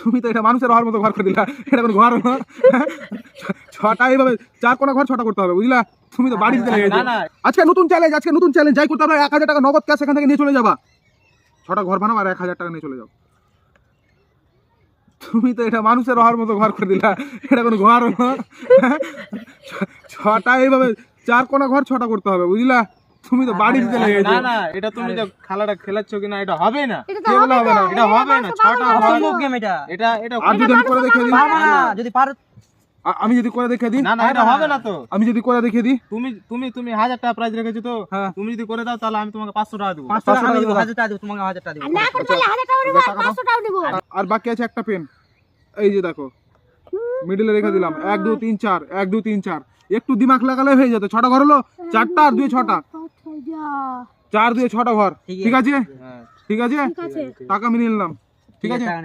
তুমি তো এটা মানুষের হওয়ার মতো ঘর করে দিলা, এটা কোনো ঘর না। ছটা এইভাবে চার কোনা ঘর ছটা করতে হবে, বুঝলা? তুমি তো বাড়ি দিতে লেগেছো। আজকে নতুন চ্যালেঞ্জ, যাই করতে হবে 1000 টাকা নগদ ক্যাশ এখান থেকে নিয়ে চলে যাবা। ছটা ঘর বানাও আর 1000 টাকা নিয়ে চলে যাও। তুমি তো এটা মানুষের হওয়ার মতো ঘর করে দিলা, এটা কোনো ঘর না। ছটা এইভাবে চার কোনা ঘর ছটা করতে হবে, বুঝলা? তুমি তো বাড়ি দিতে লেগেছো। না না, এটা তুমি যে খেলাটা খেলাচ্ছ কিনা এটা হবে না। কে বলে হবে না? এটা হবে না, ছটা অসম্ভব গেম এটা। এটা আর যদি আমি করে দেখিয়ে দিই, পারবা না, যদি পারো আমি যদি করে দেখিয়ে দিই, না না, এটা হবে না তো। আমি যদি করে দেখিয়ে দিই, তুমি 1000 টাকা প্রাইজ রেখেছো তো, হ্যাঁ। তুমি যদি করে দাও তাহলে আমি তোমাকে 500 টাকা দেবো। 500 টাকা আমি দেব, 1000 টাকা দেব, তোমাকে 1000 টাকা দেব। না করতে পারলে 1000 টাকা দেবো আর 500 টাকা দেবো। আর বাকি আছে একটা পেন, এই যে দেখো মিডলে রেখে দিলাম। 1 2 3 4, 1 2 3 4, একটু দিমাগ লাগালে হয়ে যেত। ছটা ঘর হলো, 4টা আর 2 6টা, 4 2 6টা ঘর। ঠিক আছে, হ্যাঁ। ঠিক আছে, ঠিক আছে। টাকা আমি নিয়ে নিলাম। ঠিক আছে।